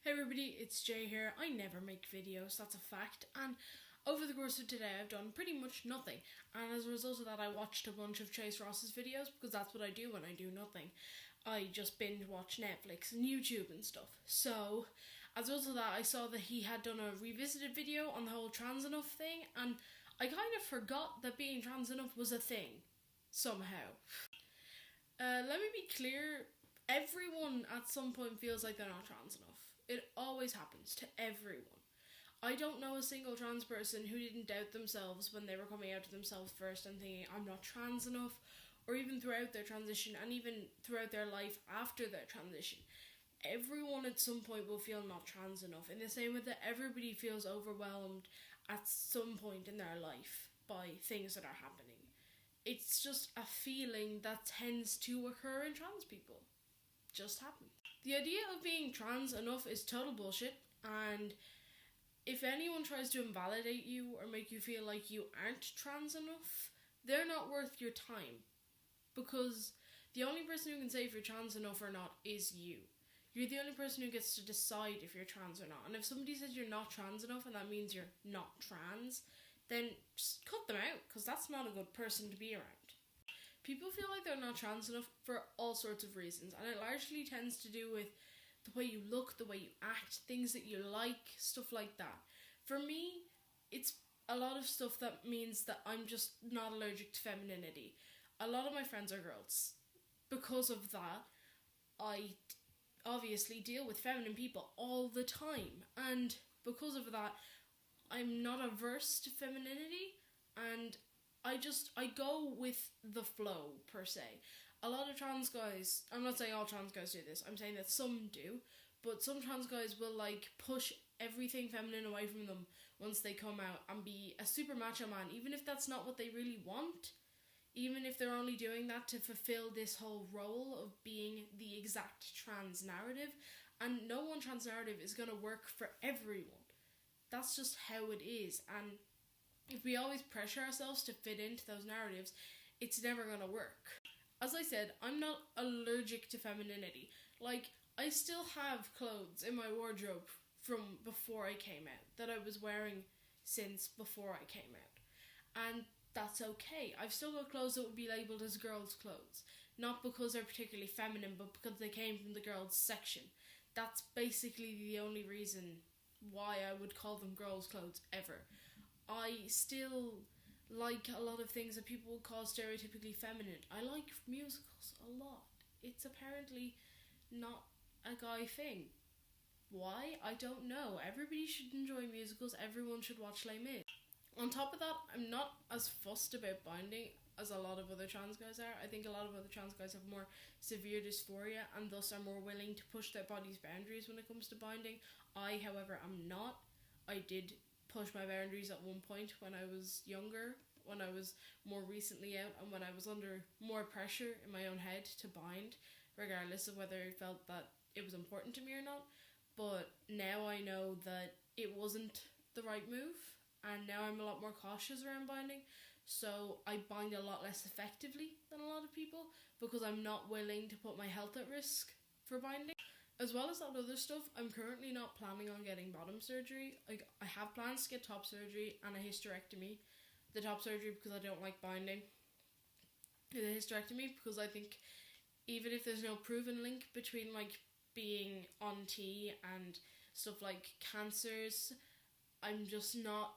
Hey everybody, it's Jay here. I never make videos, that's a fact, and over the course of today I've done pretty much nothing, and as a result of that I watched a bunch of Chase Ross's videos, because that's what I do when I do nothing. I just binge watch Netflix and YouTube and stuff. So, as a result of that, I saw that he had done a revisited video on the whole trans enough thing, and I kind of forgot that being trans enough was a thing, somehow. Let me be clear, everyone at some point feels like they're not trans enough. It always happens to everyone. I don't know a single trans person who didn't doubt themselves when they were coming out to themselves first and thinking, I'm not trans enough, or even throughout their transition and even throughout their life after their transition. Everyone at some point will feel not trans enough, in the same way that everybody feels overwhelmed at some point in their life by things that are happening. It's just a feeling that tends to occur in trans people. Just happens. The idea of being trans enough is total bullshit, and if anyone tries to invalidate you or make you feel like you aren't trans enough, they're not worth your time. Because the only person who can say if you're trans enough or not is you. You're the only person who gets to decide if you're trans or not. And if somebody says you're not trans enough and that means you're not trans, then just cut them out, because that's not a good person to be around. People feel like they're not trans enough for all sorts of reasons, and it largely tends to do with the way you look, the way you act, things that you like, stuff like that. For me, it's a lot of stuff that means that I'm just not allergic to femininity. A lot of my friends are girls. Because of that, I obviously deal with feminine people all the time, and because of that, I'm not averse to femininity, and I go with the flow, per se. A lot of trans guys, I'm not saying all trans guys do this, I'm saying that some do, but some trans guys will push everything feminine away from them once they come out and be a super macho man, even if that's not what they really want, even if they're only doing that to fulfill this whole role of being the exact trans narrative, and no one trans narrative is going to work for everyone. That's just how it is, and if we always pressure ourselves to fit into those narratives, it's never going to work. As I said, I'm not allergic to femininity. I still have clothes in my wardrobe from before I came out, that I was wearing since before I came out. And that's okay. I've still got clothes that would be labelled as girls' clothes. Not because they're particularly feminine, but because they came from the girls' section. That's basically the only reason why I would call them girls' clothes ever. I still like a lot of things that people would call stereotypically feminine. I like musicals a lot. It's apparently not a guy thing. Why? I don't know. Everybody should enjoy musicals. Everyone should watch Les Mis. On top of that, I'm not as fussed about binding as a lot of other trans guys are. I think a lot of other trans guys have more severe dysphoria and thus are more willing to push their body's boundaries when it comes to binding. I, however, am not. I did push my boundaries at one point when I was younger, when I was more recently out, and when I was under more pressure in my own head to bind, regardless of whether I felt that it was important to me or not. But now I know that it wasn't the right move, and now I'm a lot more cautious around binding, so I bind a lot less effectively than a lot of people, because I'm not willing to put my health at risk for binding. As well as that other stuff, I'm currently not planning on getting bottom surgery. I have plans to get top surgery and a hysterectomy. The top surgery because I don't like binding. The hysterectomy because I think even if there's no proven link between being on T and stuff like cancers, I'm just not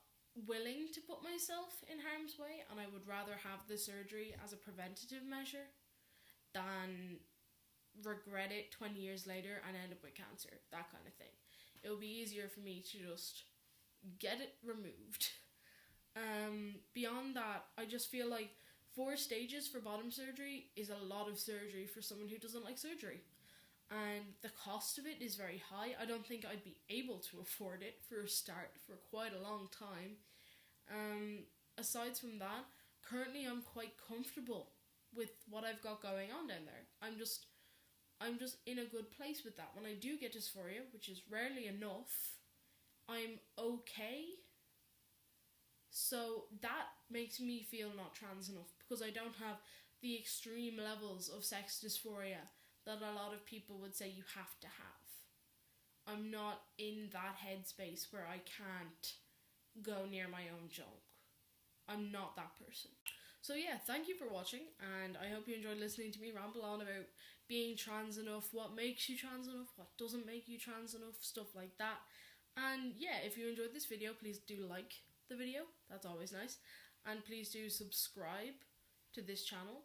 willing to put myself in harm's way, and I would rather have the surgery as a preventative measure than regret it 20 years later and end up with cancer, that kind of thing. It would be easier for me to just get it removed. Beyond that, I just feel like 4 stages for bottom surgery is a lot of surgery for someone who doesn't like surgery, and the cost of it is very high. I don't think I'd be able to afford it for a start for quite a long time. Aside from that, currently I'm quite comfortable with what I've got going on down there. I'm just in a good place with that. When I do get dysphoria, which is rarely enough, I'm okay. So that makes me feel not trans enough, because I don't have the extreme levels of sex dysphoria that a lot of people would say you have to have. I'm not in that headspace where I can't go near my own junk. I'm not that person. So yeah, thank you for watching, and I hope you enjoyed listening to me ramble on about being trans enough, what makes you trans enough, what doesn't make you trans enough, stuff like that. And yeah, if you enjoyed this video, please do like the video, that's always nice. And please do subscribe to this channel,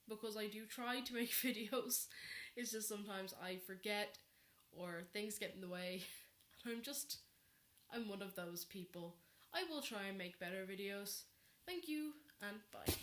because I do try to make videos. It's just sometimes I forget or things get in the way. I'm one of those people. I will try and make better videos. Thank you, and bye.